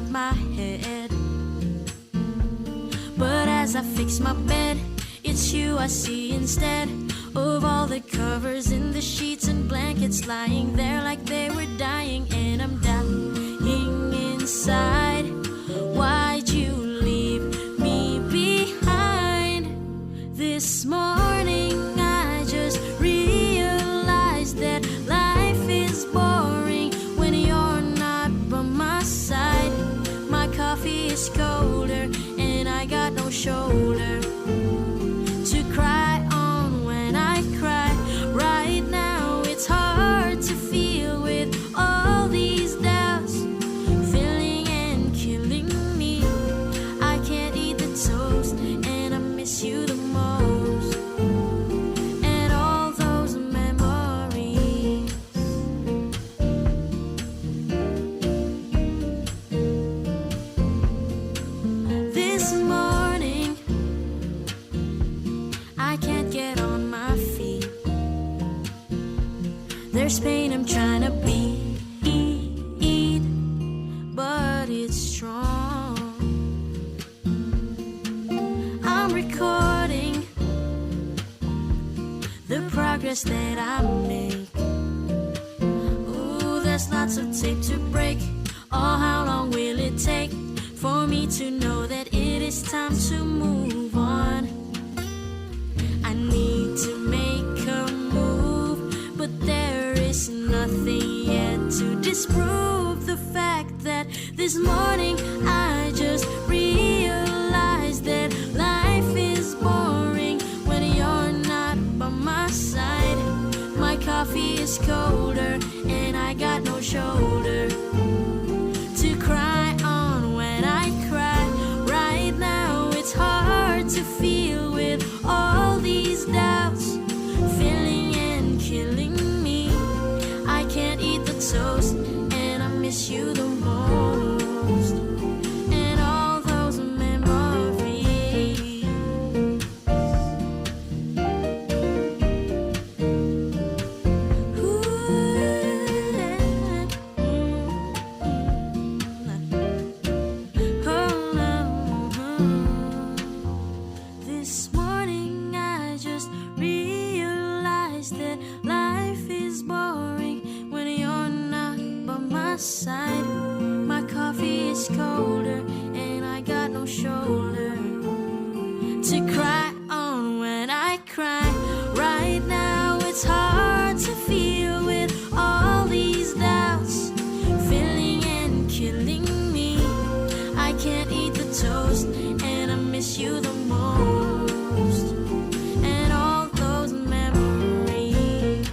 my head. But as I fix my bed, it's you I see instead of all the covers in the sheets and blankets lying there like they were dying. And I'm dying inside. Why'd you leave me behind? This morning I just realized that life is boring when you're not by my side. My coffee is colder and I got no shoulder to cry on when I cry. Right now it's hard to feel with all these doubts filling and killing me. I can't eat the toast and I miss you the most. And all those memories. This morning I can't get on my feet. There's pain I'm trying to beat, but it's strong. I'm recording the progress that I make. Ooh, there's lots of tape to break. Oh, how long will it take for me to know that it is time to move on? I need to make a move, but there is nothing yet to disprove the fact that this morning I just realized that life is boring when you're not by my side. My coffee is colder and I got no shoulder to cry on when I cry. Right now it's hard to feel with all these doubts filling and killing me. I can't eat the toast and I miss you the most. And all those memories. Ooh, this morning I just realized that life is boring when you're not by my side. My coffee is colder and I got no shoulder to cry on when I cry. Right now it's hard to feel with all these doubts filling and killing me. I can't eat the toast and I miss you the most. And all those memories.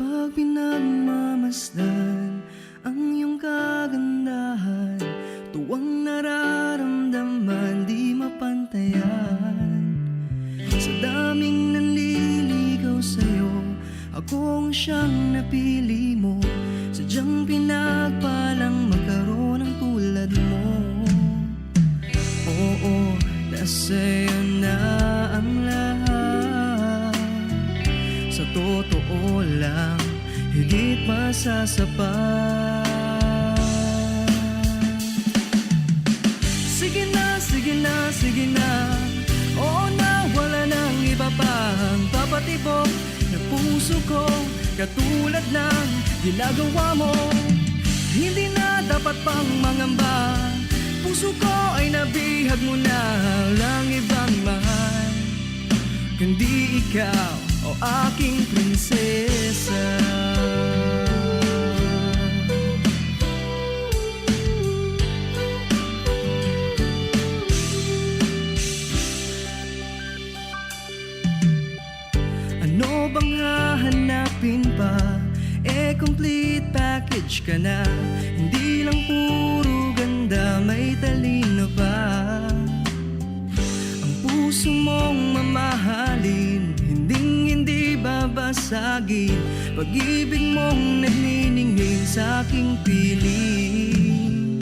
Pag pinagmamasdan ang iyong kagandahan, tuwang nararamdaman di mapantayan. Sa daming nanliligaw sa'yo, ako ang siyang napili mo. Sadyang pinagpalang magkaroon ng tulad mo. Oo, nasa'yo na ang lahat. Sa totoo lang, higit masasapat. Sige na, sige na, sige na. Oo na, wala nang iba pang papatibok na puso ko, katulad ng ginagawa mo. Hindi na dapat pang mangamba, puso ko ay nabihag mo na lang ibang mahal, kundi ikaw o aking prinsesa. Ano bang hahanapin college ka na, hindi lang puro ganda, may talino pa. Ang puso mong mamahalin, hindi babasagin. Pag-ibig mong nagniningning sa aking piling.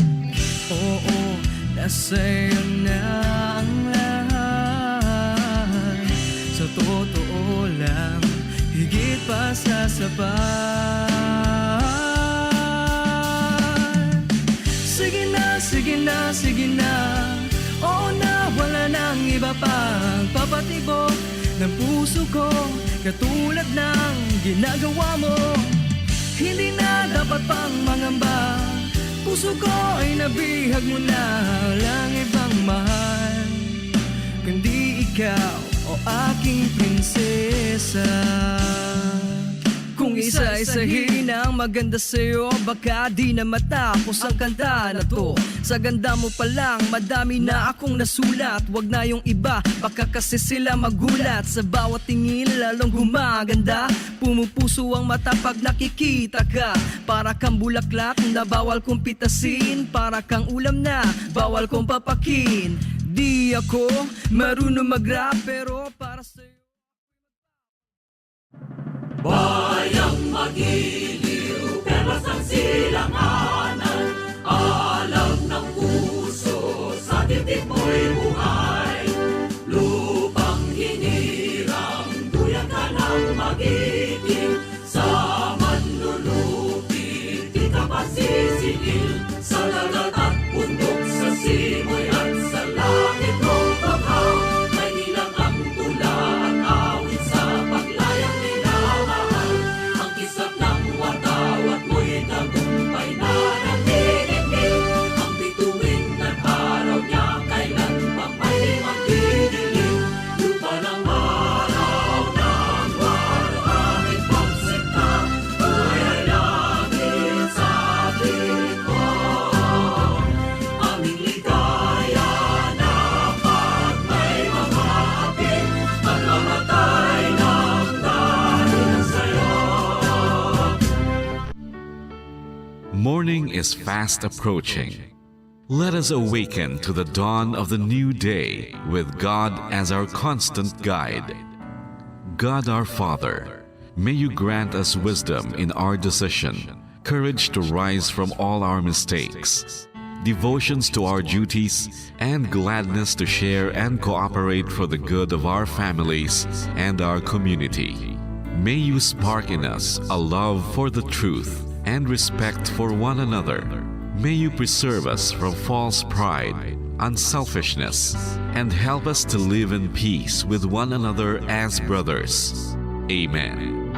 Oo, nasa'yo na ang lahat. Sa totoo lang, higit pa sa sapat. Sige na, sige na, sige na. Oo na, wala nang iba pang papatibok ng puso ko, katulad ng ginagawa mo. Hindi na dapat pang mangamba, puso ko ay nabihag mo na. Walang ibang mahal kundi ikaw, o aking prinsesa. Kung isa-isahin ang maganda sa'yo, baka di na matapos ang kanta na to. Sa ganda mo pa lang, madami na akong nasulat. Wag na yung iba, baka kasi sila magulat. Sa bawat tingin lalong gumaganda, pumupuso ang mata pag nakikita ka. Para kang bulaklak na bawal kong pitasin, para kang ulam na bawal kong papakin. Di ako marunong mag-rap, pero para sa'yo bayang magiliw, perlas ng silanganan, alam ng puso, sa dibdib mo'y buhay. Lupang hinirang, duyan ka ng magiting, sa manlulupit, di ka masisingil. Sa dagat at bundok, sa simoy at sa langit mong baghaw, may nilang ang tula at awit sa paglayang minamahal. Ang kisap ng watawat mo'y tagumpay na nagdidikdik. Ang bituin at araw niya kailan pa may magdidilim. Lupa ng araw ng walo aming pagsikta, buhay ay langit sa ating mo. Aming ligaya na pag may mamapit, at mamatay ng dahil sa'yo. Morning is fast approaching. Let us awaken to the dawn of the new day with God as our constant guide. God our Father, may you grant us wisdom in our decision, courage to rise from all our mistakes, devotions to our duties, and gladness to share and cooperate for the good of our families and our community. May you spark in us a love for the truth and respect for one another. May you preserve us from false pride, unselfishness, and help us to live in peace with one another as brothers. Amen.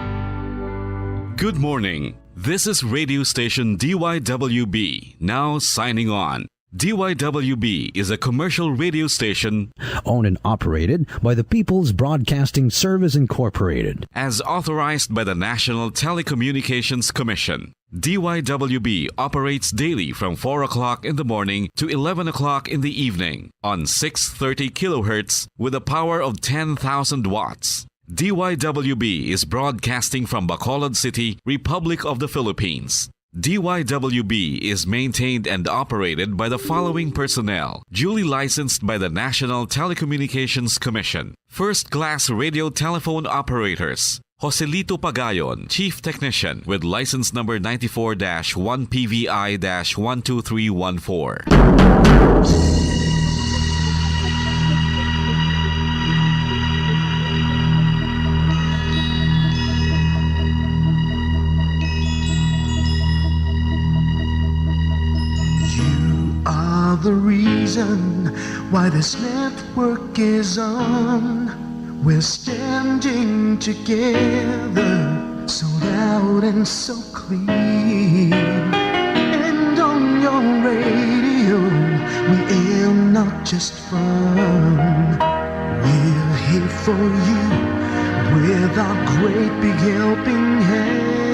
Good morning. This is radio station DYWB, now signing on. DYWB is a commercial radio station owned and operated by the People's Broadcasting Service Incorporated. as authorized by the National Telecommunications Commission. DYWB operates daily from 4 o'clock in the morning to 11 o'clock in the evening on 630 kilohertz with a power of 10,000 watts. DYWB is broadcasting from Bacolod City, Republic of the Philippines. DYWB is maintained and operated by the following personnel, duly licensed by the National Telecommunications Commission. First-class radio telephone operators. Joselito Pagayon, Chief Technician with license number 94-1PVI-12314. Are the reason why this network is on. We're standing together, so loud and so clear. And on your radio, we aim not just fun. We're here for you with our great big helping hand.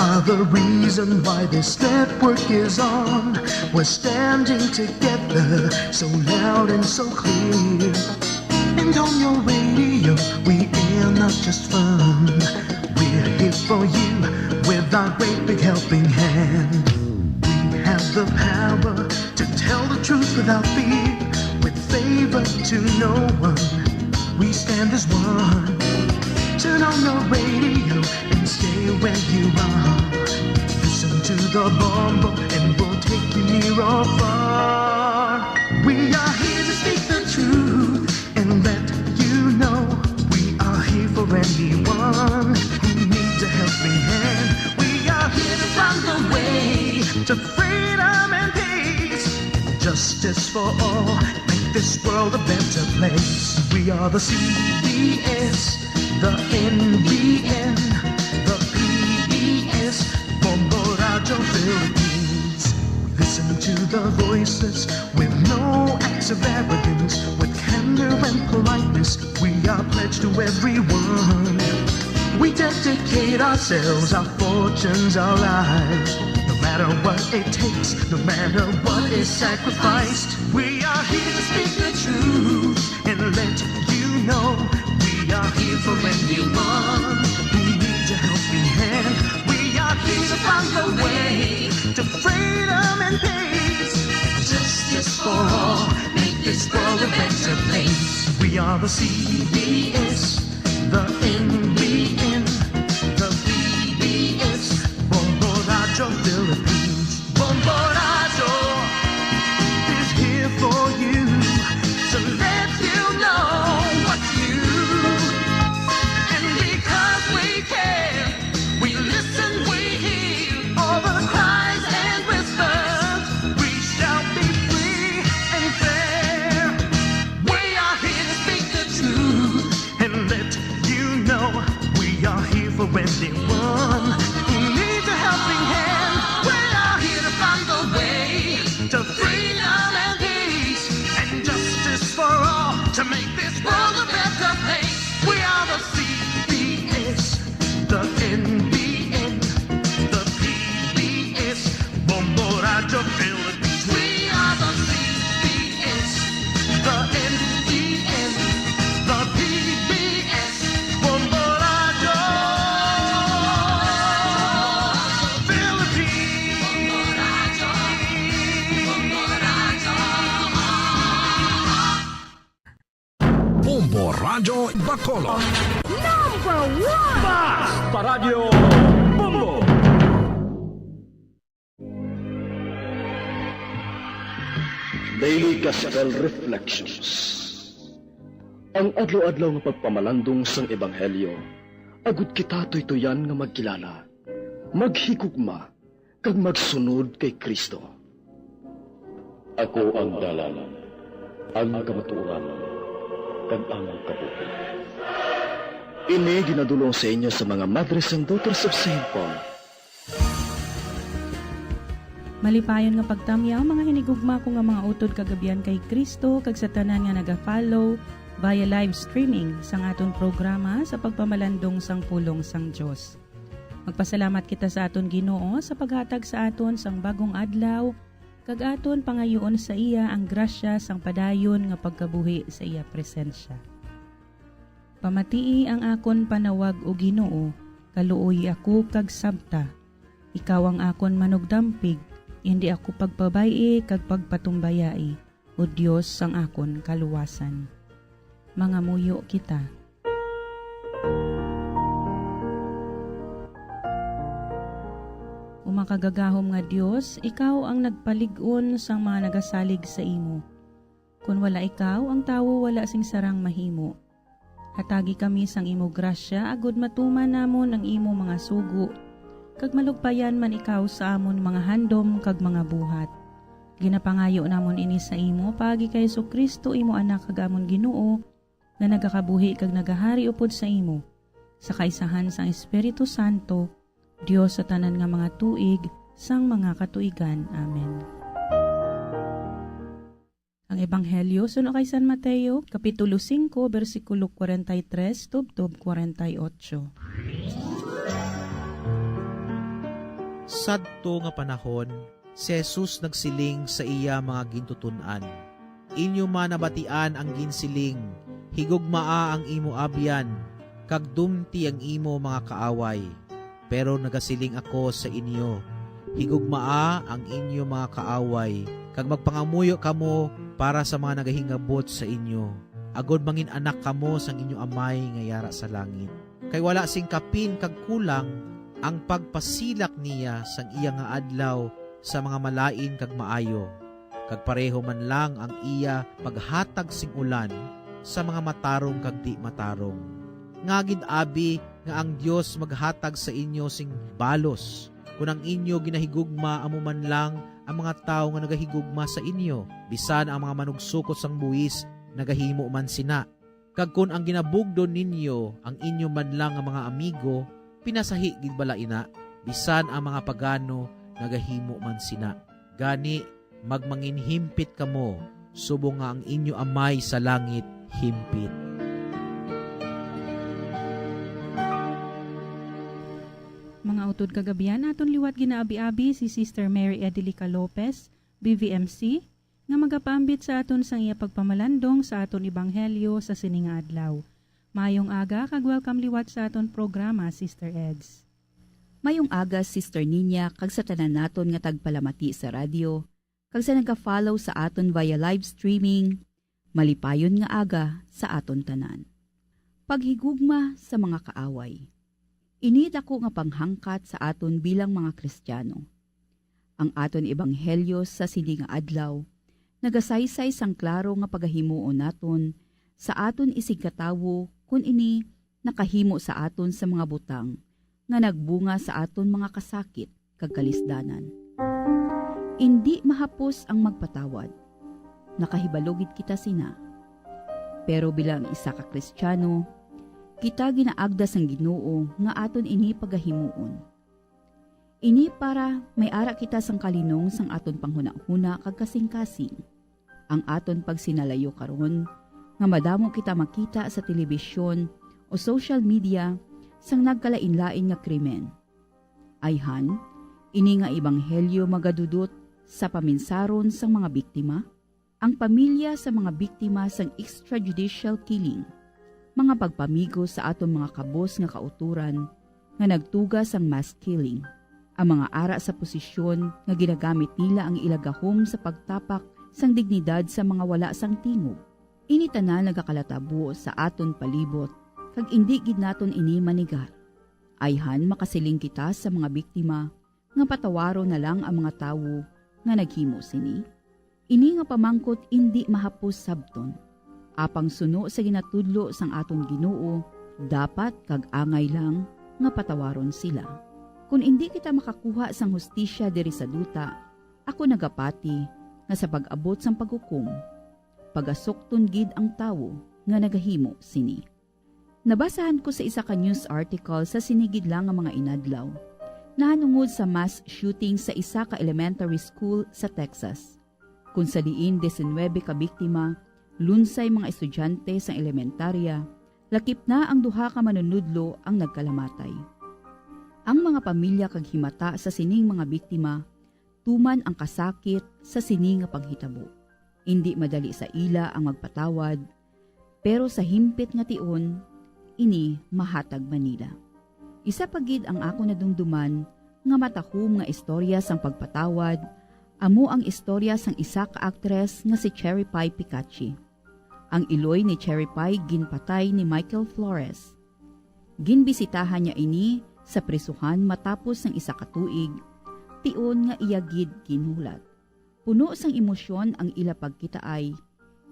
are the reason why this network is on. We're standing together, so loud and so clear. And on your radio, we are not just fun. We're here for you with our great big helping hand. We have the power to tell the truth without fear, with favor to no one. We stand as one. Turn on the radio and stay where you are. Listen to the bomb and we'll take you near or far. We are here to speak the truth and let you know we are here for anyone who needs a helping hand. We are here to find the way to freedom and peace, justice for all, make this world a better place. We are the CBS, the NBN, the PBS, Bombo Radio Philippines. Listen to the voices with no acts of arrogance, with candor and politeness. We are pledged to everyone. We dedicate ourselves, our fortunes, our lives. No matter what it takes, no matter what is sacrificed. We are here to speak the truth and let you know we are here for anyone who needs a helping hand. We are here to find the way to freedom and peace, justice for all, make this world a better place. We are the CBS, the NBN, the PBS, Bombo Radio Philippines. Bombo Radio is here for you to let you know what's new. And because we care, we listen, we hear all the cries and whispers. We shall be free and fair. We are here to speak the truth and let you know we are here for anyone who needs a helping hand. We are here to find the way to freedom and peace and justice for all, to make this world a better place. We are the CBS, the NBN, the PBS, Bombo Radio Philippines. We are the CBS, the NBN, the PBS, Bombo Radio Bombo Radio Bacolod. Paradyo Bombo! Daily Gospel Reflections. Ang adlaw-adlaw nga pagpamalandong sang Ebanghelyo, agud kita tuytoyan nga magkilala, maghigugma, kag magsunod kay Kristo. Ako ang dalan, ang kamatuoran, kag ang kabuhi. Ini ginadulong sa inyo sa mga Madres and Daughters of St. Paul. Malipayon nga pagtamyaw, mga hinigugma ko nga mga utod kagabian kay Kristo, kag sa tanan nga naga-follow via live streaming sang aton programa sa pagpamalandong sang pulong sang Dios. Magpasalamat kita sa aton Ginoo sa paghatag sa aton sang bagong adlaw, kag aton pangayoon sa iya ang grasya sang padayon nga pagkabuhi sa iya presensya. Pamatii ang akon panawag o Ginoo, kaluoy ako kag sabta. Ikaw ang akon manugdampig, hindi ako pagpabay kag pagpatumbayai, o Dios sang akon kaluwasan. Mga muyo kita. Umakagagahom nga Dios, ikaw ang nagpalig-on sang mga nagasalig sa imo. Kung wala ikaw, ang tawo wala sing sarang mahimo. Hatagi kami sang imo grasya, agud matuman namon ang imo mga sugo, kag malugpayan man ikaw sa amon mga handom kag mga buhat. Ginapangayo namon ini sa imo, pagi kay Jesu-Kristo imo anak kag amon Ginoo, na nagakabuhi kag nagahari upod sa imo, sa kaisahan sang Espiritu Santo, Dios sa tanan nga mga tuig, sang mga katuigan. Amen. Ang Ebanghelyo suno kay San Mateo, Kapitulo 5, versikulo 43, tubtob 48. sadto nga panahon, si Jesus nagsiling sa iya mga gintutunan. Inyo man nabatian ang ginsiling, higugmaa ang imo abyan, kag dumti ang imo mga kaaway. Pero nagasiling ako sa inyo, higugmaa ang inyo mga kaaway, kag magpangamuyo kamo para sa mga nagahingabot sa inyo. Agod mangin anak kamo sang inyo amay nga yara sa langit. Kay wala sing kapin kag kulang ang pagpasilak niya sang iya nga adlaw sa mga malain kag maayo. Kag pareho man lang ang iya paghatag sing ulan sa mga matarong kag di matarong. Ngagid abi nga ang Dios maghatag sa inyo sing balos kung ang inyo ginahigugma amo man lang ang mga tao nga nagahigugma sa inyo, bisan ang mga manugsukot sang buwis nagahimo man sina. Kag kun ang ginabugdon ninyo ang inyo man lang ang mga amigo, pinasahi gid bala ina, bisan ang mga pagano nagahimo man sina. Gani magmanginhimpit kamo, subong nga ang inyo amay sa langit himpit. Mga utod kagabihan, aton liwat ginaabi-abi si Sister Mary Edelica Lopez, BVMC, nga magapaambit sa aton sang iya pagpamalandong sa aton ebanghelyo sa sininga adlaw. Mayong aga, kag welcome liwat sa aton programa, Sister Eds. Mayong aga, Sister Ninya, kag sa tanan naton nga tagpalamati sa radyo, kag sa nagka-follow sa aton via live streaming, malipayon nga aga sa aton tanan. Paghigugma sa mga kaaway. Init ako nga panghangkat sa aton bilang mga Kristiyano. Ang aton ebanghelyo sa sininga adlaw, nagasaysay sang klaro nga pagahimuon naton sa aton isigkatawo kun ini nakahimo sa aton sa mga butang nga nagbunga sa aton mga kasakit kag kalisdanan. Indi mahapos ang magpatawad. Nakahibalogid kita sina. Pero bilang isa ka Kristiyano, kita ginaagda sang Ginoo nga aton ini pagahimuon. Ini para may ara kita sang kalinong sang aton panghuna-huna kag kasing-kasing. Ang aton pagsinalayo karon nga madamo kita makita sa telebisyon o social media sang nagkalain-lain nga krimen. Ayhan, ini nga ebanghelyo magadudot sa paminsaron sang mga biktima, ang pamilya sa mga biktima sang extrajudicial killing, mga pagpamigo sa aton mga kabos nga kauturan nga nagtuga sang mass killing, ang mga ara sa posisyon nga ginagamit nila ang ilagahom sa pagtapak sang dignidad sa mga wala sang tingog. Ini tanan nagakalatabo sa aton palibot, kag indi gid naton ini manigar. Ayhan makasiling kita sa mga biktima nga patawaro na lang ang mga tawo nga naghimo sini. Ini nga pamangkot indi mahapos sabton. Apang suno sa ginatudlo sang aton Ginoo, dapat kag angay lang nga patawaron sila. Kung hindi kita makakuha sang hustisya diri sa duta, ako nagapati nga sa pag-abot sang paghukom, pagasokton gid ang tawo nga nagahimo sini. Nabasahan ko sa isa ka news article sa sinigid lang nga mga inadlaw, nahanungod sa mass shooting sa isa ka elementary school sa Texas, kung sa diin 19 ka biktima, lunsay mga estudyante sa elementarya, lakip na ang duha ka manunudlo ang nagkalamatay. Ang mga pamilya kag himata sa sining mga biktima, tuman ang kasakit sa sining nga panghitabo. Indi madali sa ila ang magpatawad, pero sa himpit nga tion, ini mahatag Manila. Isa pagid ang ako nadumduman nga matahom nga istorya sang pagpatawad, amo ang istorya sang isa ka aktres nga si Cherry Pie Picachi. Ang iloy ni Cherry Pie ginpatay ni Michael Flores. Ginbisitahan niya ini sa prisuhan matapos ng isa ka tuig, tion nga iyagid ginhulat. Puno sang emosyon ang ila pagkitaay,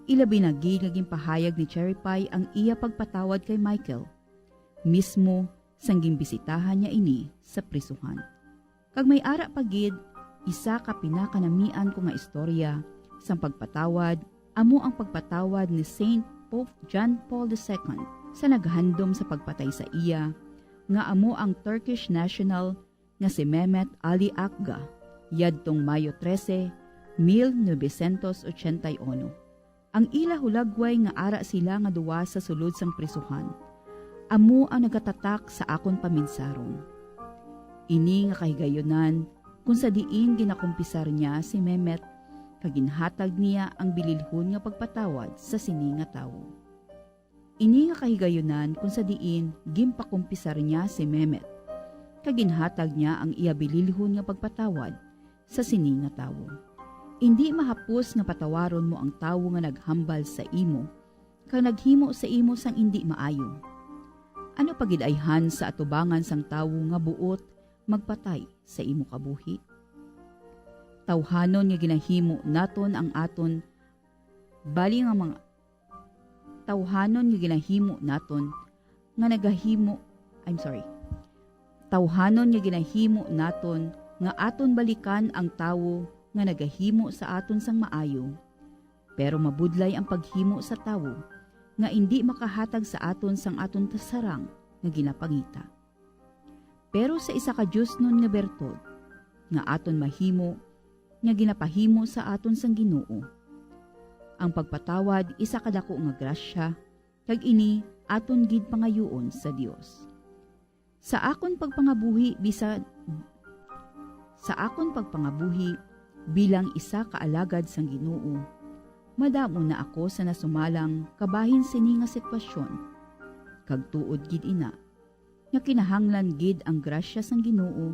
ilabi na naging pahayag ni Cherry Pie ang iya pagpatawad kay Michael. Mismo sang ginbisitahan niya ini sa prisuhan. Kag may ara pagid, isa ka pinakanamian ko nga istorya sang pagpatawad, amo ang pagpatawad ni Saint Pope John Paul II sa naghandom sa pagpatay sa iya, nga amo ang Turkish national nga si Mehmet Ali Akga, yadtong Mayo 13, 1981. Ang ila hulagway nga ara sila nga duwa sa sulod sang prisuhan, amo ang nagatatak sa akon paminsaron. Ini nga kahigayonan, kung sa diin ginakumpisar niya si Mehmet, kaginhatag niya ang bililhon nga pagpatawad sa sini nga tawo. Ini nga kahigayunan kung sa diin gimpakumpisar niya si Mehmet, kaginhatag niya ang iya bililhon nga pagpatawad sa sini nga tawo. Indi mahapos nga patawaron mo ang tawo nga naghambal sa imo, kang naghimo sa imo sang indi maayo. Ano pagidayhan sa atubangan sang tawo nga buot magpatay sa imo kabuhi? Tawhanon nga ginahimo naton ang aton bali nga mga tawhanon nga ginahimo naton nga nagahimo tawhanon nga ginahimo naton nga aton balikan ang tawo nga nagahimo sa aton sang maayo, pero mabudlay ang paghimo sa tawo nga indi makahatag sa aton sang aton tasarang nga ginapangita. Pero sa isa ka Diyos nun nga bertod nga aton mahimo nga ginapahimo sa aton sang Ginoo. Ang pagpatawad isa kadako nga grasya, kag ini aton gid pangayoon sa Dios. Sa akon pagpangabuhi bilang isa ka alagad sang Ginoo, madamo na ako sa nasumalang kabahin sini nga sitwasyon. Kag tuod gid ina, nga kinahanglan gid ang grasya sang Ginoo,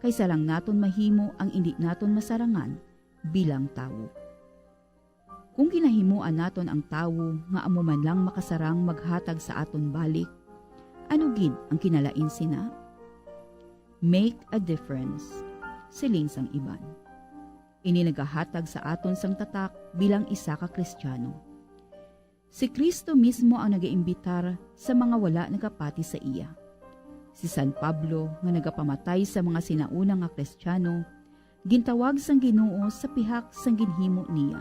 kaysa lang naton mahimo ang indi naton masarangan bilang tawo. Kung ginahimuan naton ang tawo nga amo man lang makasarang maghatag sa aton balik, ano gid ang kinalain sina? Make a difference, siling sang iban. Ini nagahatag sa aton sang tatak bilang isa ka Kristiyano. Si Kristo mismo ang nagaimbitar sa mga wala nagapati sa iya. Si San Pablo nga nagapamatay sa mga sinauna nga Kristiyano, gintawag sang Ginoo sa pihak sang ginhimo niya.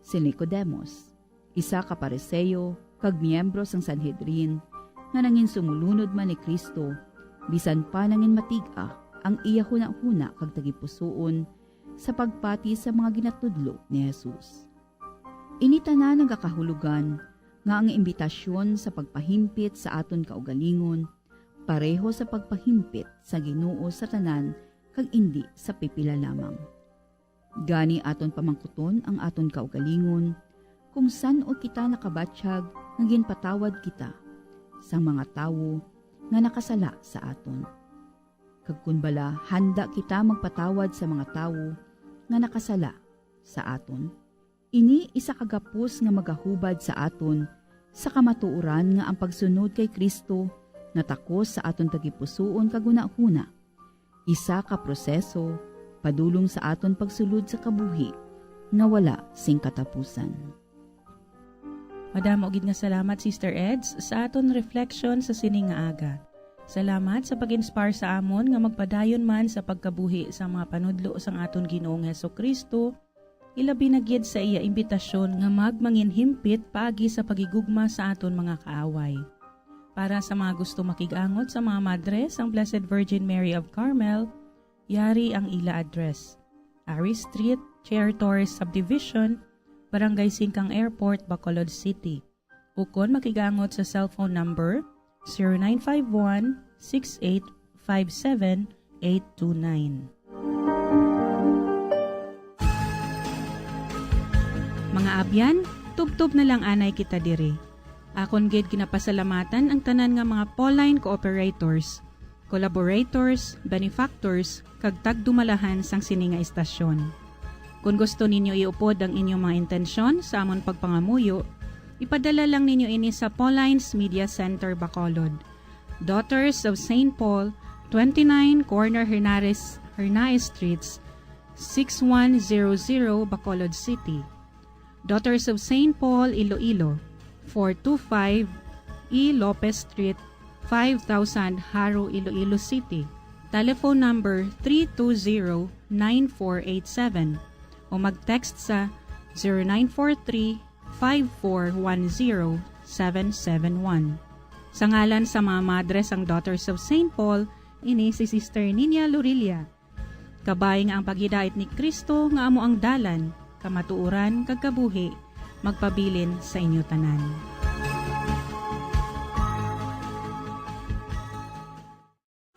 Si Nicodemos, isa ka Pariseo kag miyembro sang Sanhedrin, nga nangin sumulunod man ni Kristo, bisan pa nangin matiga ang iya huna-huna kag tagipusoon sa pagpati sa mga ginatudlo ni Jesus. Initana nagakahulugan nga ang imbitasyon sa pagpahimpit sa aton kaugalingon pareho sa pagpahimpit sa Ginoo sa tanan kag indi sa pipila lamang. Gani aton pamangkuton ang aton kaugalingon kung san o kita nakabatsyag nga ginpatawad kita sa mga tawo nga nakasala sa aton. Kag kun bala handa kita magpatawad sa mga tawo nga nakasala sa aton, ini isa kagapos nga magahubad sa aton sa kamatuoran nga ang pagsunod kay Kristo natakos sa aton tagipusoon kaguna-huna. Isa ka proseso padulong sa aton pagsulod sa kabuhi nga wala sing katapusan. Madamo gid nga salamat Sister Eds sa aton reflection sa sining nga aga. Salamat sa pag-inspire sa amon nga magpadayon man sa pagkabuhi sa mga panudlo sang aton Ginoong Hesukristo, ilabi na gid sa iya imbitasyon nga magmanginhimpit paagi sa pagigugma sa aton mga kaaway. Para sa mga gusto makigangot sa mga madres ang Blessed Virgin Mary of Carmel, yari ang ila address: Ari Street, Chair Torres Subdivision, Barangay Singkang Airport, Bacolod City. Ukon makigangot sa cellphone number 0951-6857-829. Mga abyan, tubtob na lang anay kita diri. Akon gid ginapasalamatan ang tanan nga mga Pauline cooperators, collaborators, benefactors, kag tagdumalahan sang sini nga istasyon. Kung gusto ninyo iupod ang inyong mga intensyon sa amon pagpangamuyo, ipadala lang ninyo ini sa Pauline's Media Center, Bacolod, Daughters of St. Paul, 29 Corner Hernaez Streets, 6100 Bacolod City. Daughters of St. Paul, Iloilo, 425 E. Lopez Street, 5000 Haro, Iloilo City. Telephone number 320-9487 o mag-text sa 0943-5410-771. Sa ngalan sa mga madres ang Daughters of St. Paul, ini si Sister Nina Lurilia. Kabay nga ang paghidait ni Kristo nga amo ang dalan, kamatuuran kag kabuhi, magpabilin sa inyo tanan.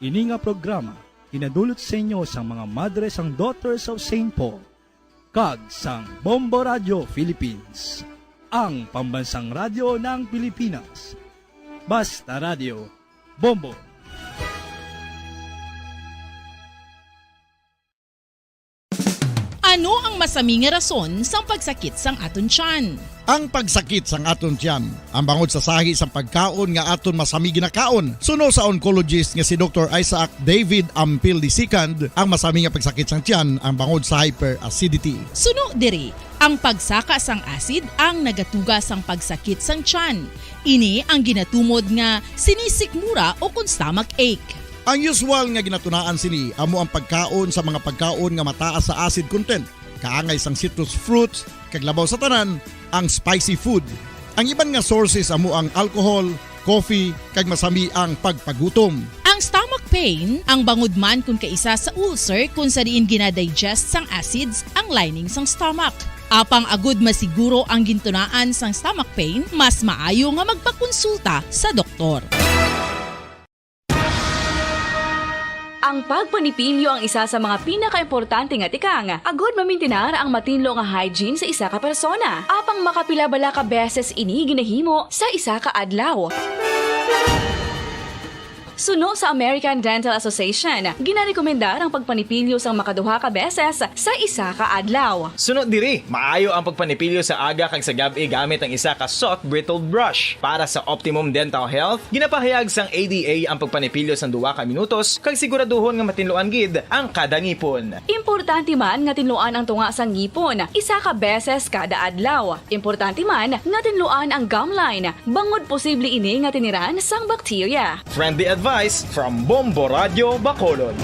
Ini nga programa Inadulot sa inyo sang mga madres ang Daughters of St. Paul. Kag sang Bombo Radio Philippines, ang pambansang radyo ng Pilipinas. Basta Radio, Bombo. Ano ang masaming rason sa pagsakit sang aton tiyan? Ang pagsakit sang aton tiyan, ang bangod sa sahi sang pagkaon nga aton masami ginakaon. Suno sa oncologist nga si Dr. Isaac David Ampil II, ang masami nga pagsakit sang tiyan ang bangod sa hyperacidity. Suno diri, ang pagsaka sang acid ang nagatuga sang pagsakit sang tiyan. Ini ang ginatumod nga sinisikmura o kung stomach ache. Ang usual nga ginatunaan sini amo ang pagkaon sa mga pagkaon nga mataas sa acid content, kaangay sang citrus fruits, kag labaw sa tanan ang spicy food. Ang iban nga sources amo ang alcohol, coffee, kag masami ang pagpagutom. Ang stomach pain ang bangod man kung kaisa sa ulcer kung sa diin ginadigest sang acids ang lining sang stomach. Apang agud masiguro ang gintunaan sang stomach pain, mas maayo nga magpakonsulta sa doktor. Ang pagpanipilyo ang isa sa mga pinaka-importante nga tikang. Agud mamintinar ang matinlo nga hygiene sa isa ka persona. Apang makapila-bala ka beses ini ginahimo sa isa ka adlaw. Suno sa American Dental Association, ginarekomendar ang pagpanipilyo sang makaduha ka beses sa isa ka adlaw. Sunod diri, maayo ang pagpanipilyo sa aga kag sa gabi gamit ang isa ka soft brittled brush. Para sa optimum dental health, ginapahayag sang ADA ang pagpanipilyo sang 2 ka minutos kag siguraduhon nga matinluan gid ang kada ngipon. Importante man nga tinluan ang tunga sang ngipon, isa ka beses kada adlaw. Importante man nga tinluan ang gum line, bangod posible ini nga tiniran sang bakterya. Friendly advice from Bombo Radio Bacolod.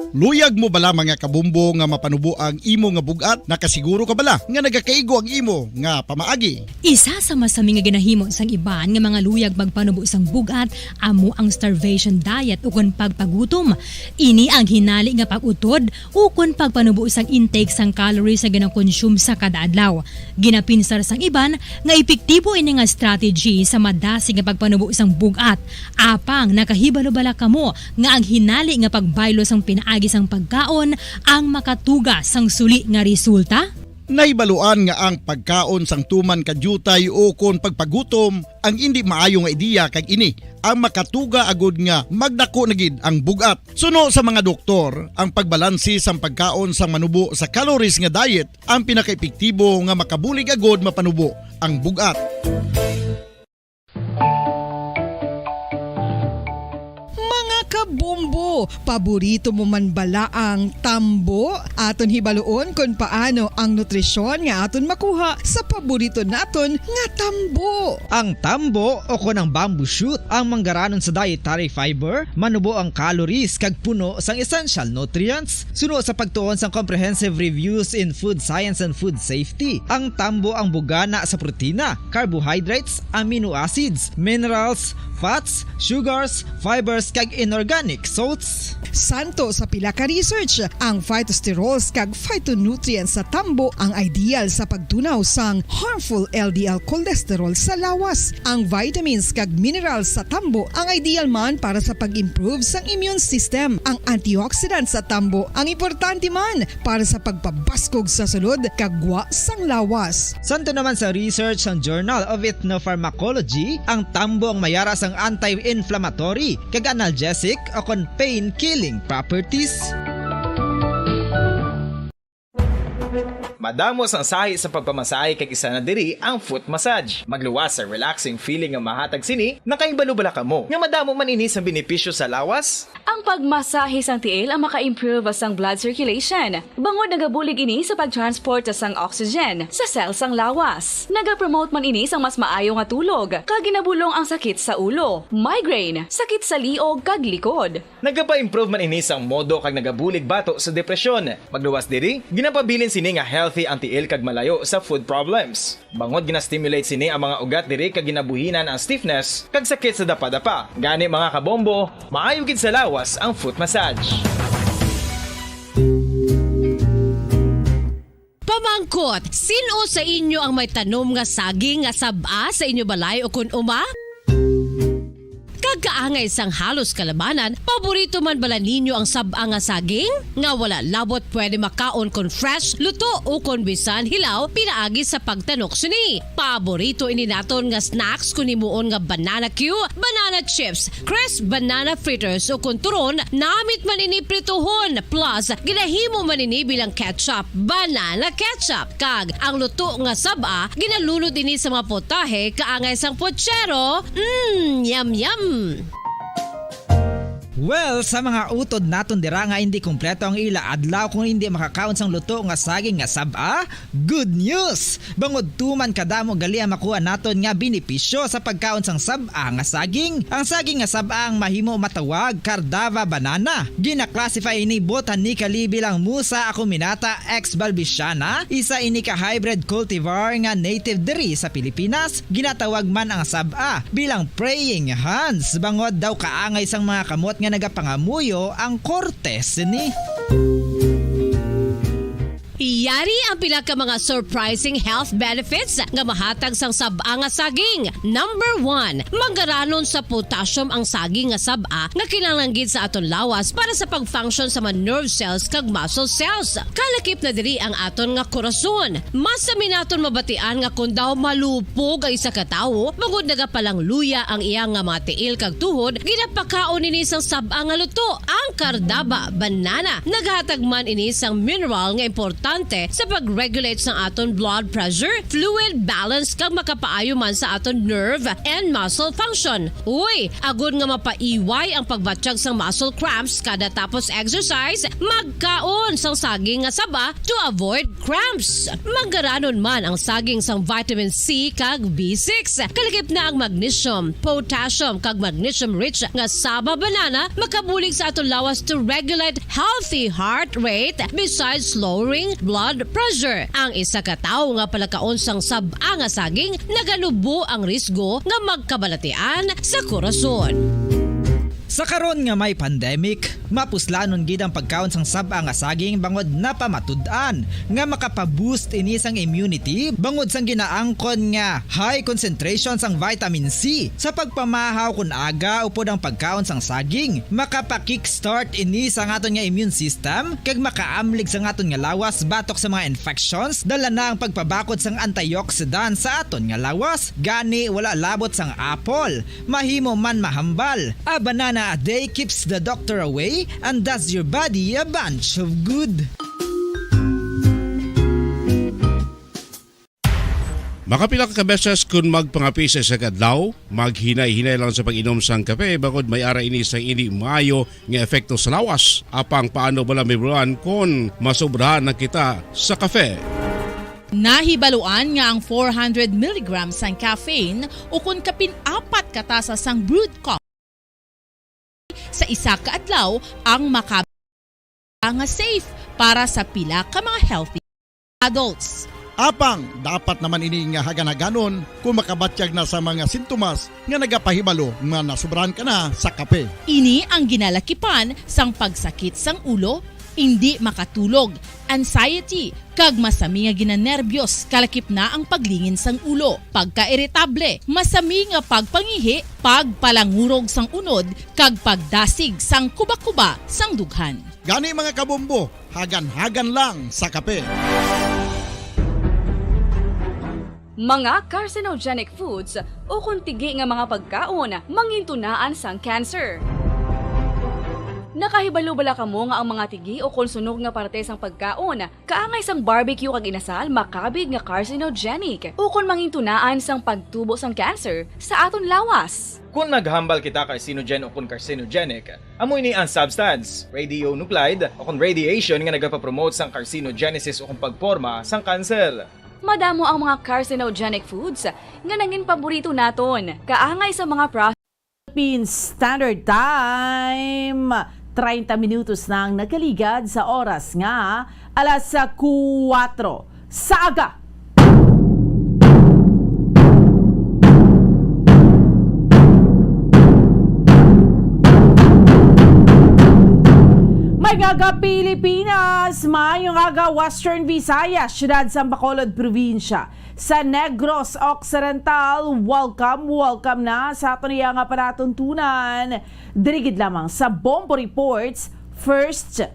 Luyag mo bala mga kabumbo nga mapanubo ang imo nga bugat? Nakasiguro ka bala nga nagakaigo ang imo nga pamaagi? Isa sa masami nga ginahimo sang iban nga mga luyag magpanubo sang bugat amo ang starvation diet ukon pagpagutom. Ini ang hinali nga pag-utod ukon pagpanubo sang intake sang calories sa gina-consume sa kada adlaw. Ginapinsar sang iban nga epektibo ini nga strategy sa madasig nga pagpanubo sang bugat. Apang nakahibalo-bala kamo nga ang hinali nga pagbaylo sang pinaagi sang pagkaon ang makatuga sang suli nga resulta? Naibaluan nga ang pagkaon sang tuman kadyutay o kon pagpagutom ang hindi maayo nga ideya kag ini ang makatuga agud nga magdako na gid ang bugat. Suno sa mga doktor, ang pagbalansi sang pagkaon sang manubo sa calories nga diet ang pinaka-epektibo nga makabulig agud mapanubo ang bugat. Kabumbo, paborito mo man bala ang tambo? Aton hibaluon kung paano ang nutrisyon nga aton makuha sa paborito naton nga tambo. Ang tambo o kon ang bamboo shoot ang manggaranon sa dietary fiber, manubo ang calories kag puno sang essential nutrients. Suno sa pagtuon sang comprehensive reviews in food science and food safety, ang tambo ang bugana sa protina, carbohydrates, amino acids, minerals, fats, sugars, fibers kag inorganic salts. Santo sa pila ka research, ang phytosterols kag phytonutrients sa tambo ang ideal sa pagtunaw sang harmful LDL cholesterol sa lawas. Ang vitamins kag minerals sa tambo ang ideal man para sa pag-improve sang immune system. Ang antioxidants sa tambo ang importante man para sa pagpabaskog sa sulod kag gwa sang lawas. Santo naman sa research ng Journal of Ethnopharmacology, ang tambo ang mayara sang anti-inflammatory kag analgesic o kon pain-killing properties. Madamos ang sahi sa pagpamasahe kag isa na diri ang foot massage. Magluwas sa relaxing feeling nga mahatag sini, nakaibalo-bala kamo. Nga madamo man ini sa benepisyo sa lawas. Ang pagmasahe sang tiil ang maka-improve sang blood circulation. Bangod nagabulig ini sa pag-transport sang oxygen sa cell sang lawas. Nagapromote man ini sang mas maayo nga tulog, kag ginabulong ang sakit sa ulo, migraine, sakit sa liog kag likod. Nagapa-improve man ini sang modo kag nagabulig bato sa depresyon. Magluwas diri, ginapabilin sini nga healthy ang tiil kag malayo sa food problems. Bangod gina-stimulate sini ang mga ugat diri kag ginabuhinan ang stiffness kag sakit sa dapa-dapa. Gani mga kabombo, maayo gid sa lawas ang foot massage. Pamangkot, sino sa inyo ang may tanom nga saging nga saba sa inyo balay o kun uma? kag kaangay sang halos kalabanan, paborito man bala ninyo ang sab-a nga saging? Nga wala labot pwede makaon kon fresh, luto o kon bisan hilaw pinaagi sa pagtanok sini. Paborito ini naton nga snacks kun himuon nga banana Q, banana chips, crisp banana fritters o kun turon, namit man ini prituhon plus ginahimo man ini bilang ketchup, banana ketchup. Kag ang luto nga sab-a ginalunod ini sa mga potahe kaangay sang pochero. Yum yum. Well, sa mga utod naton dira nga hindi kumpleto ang ila adlaw kung hindi makakaon sang luto nga saging nga sab-a, good news! Bangod tuman kadamo gali ang makuha naton nga benepisyo sa pagkaon sang sab-a nga saging. Ang saging nga sab-a ang mahimo matawag Cardava banana. Gina-classify ini botanically bilang Musa acuminata ex balbisiana, isa ini ka hybrid cultivar nga native diri sa Pilipinas. Ginatawag man ang sab-a bilang praying hands. Bangod daw kaangay sang mga kamot nga nagapangamuyo ang kortes ni. Yari ang pila ka mga surprising health benefits nga mahatag sang sab-a nga saging. Number 1, manggaranon sa potassium ang saging nga sab-a nga kinahanglan gid sa aton lawas para sa pag-function sa mga nerve cells kag muscle cells. Kalakip na diri ang aton nga korason. Mas sa minaton mabatian nga kun daw malupog ay isa ka tawo, magud nagapalang luya ang iyang nga mga tiil kag tuhod, ginapakaon ini sang sab-a nga luto, ang Cardava banana. Naghatag man ini sang mineral nga importante sa pag-regulate sa aton blood pressure, fluid balance kag makapaayo man sa aton nerve and muscle function. Uy, agud nga mapaiway ang pagbatsyag sang muscle cramps kada tapos exercise, magkaon sang saging nga saba to avoid cramps. Manggaranon man ang saging sang vitamin C kag B6. Kalakip na ang magnesium, potassium kag magnesium rich nga saba banana makabulig sa aton lawas to regulate healthy heart rate besides lowering blood pressure. Ang isa ka tawo nga palakaon sang sab-a nga saging naganubo ang risgo nga magkabalatian sa korason. Sa karon nga may pandemic, mapuslanon gid ang pagkaon sang sab-a nga saging bangod napamatud-an nga makapaboost ini sang immunity bangod sang ginaangkon nga high concentration sang vitamin C sa pagpamahaw kun aga upod ang pagkaon sang saging. Makapa-kickstart ini sa aton nga immune system kag makaamlig sa aton nga lawas batok sa mga infections, dala na ang pagpabakod sang antioxidant sa aton nga lawas. Gani wala labot sang apple, mahimo man mahambal. A banana a day keeps the doctor away and does your body a bunch of good. Makapila ka beses kung magpangapisa sa kadlaw, maghinay-hinay lang sa pag-inom sang kape bagod may ara ini sa ini maayo nga epekto sa lawas. Apang paano bala may buwan kung masobrahan na kita sa kape. Nahibaluan nga ang 400 mg sang caffeine o kung kapin-apat katasa sang brewed coffee sa isa ka adlaw ang nga safe para sa pila ka mga healthy adults. Apang dapat naman ini nga haganaganon kung makabatsyag na sa mga sintomas nga nagapahibalo nga nasubrahan ka na sa kape. Ini ang ginalakipan sang pagsakit sang ulo, hindi makatulog, anxiety, kag masami nga ginanerbiyos, kalakip na ang paglingin sang ulo, pagka-iritable, masami nga pagpangihi, pagpalangurog sang unod, kag pagdasig sang kuba-kuba sang dughan. Gani mga kabombo, hagan-hagan lang sa kape. Mga carcinogenic foods o kung tigi nga mga pagkaon mangintunaan sang cancer. Nakahibalo bala kamo nga ang mga tigi o konsunog nga parte sang pagkaon kaangay sang barbecue kag inasal makabig nga carcinogenic o kung mangintunaan sang pagtubo sang cancer sa aton lawas. Kung naghambal kita carcinogen o kung carcinogenic, amoy ni ang substance, radionuclide o kung radiation nga nagapapromote sang carcinogenesis o kung pagporma sang cancer. Madamo ang mga carcinogenic foods nga nangin paborito naton kaangay sa mga Philippine Standard Time. 30 minutos nang nakaligad sa oras nga alas 4 sa aga. May aga Pilipinas, maayong aga Western Visayas, siyudad sa Bacolod Provincia. Sa Negros Occidental, welcome na sa ato niya nga panatuntunan. Dirigid lamang sa Bombo Reports, first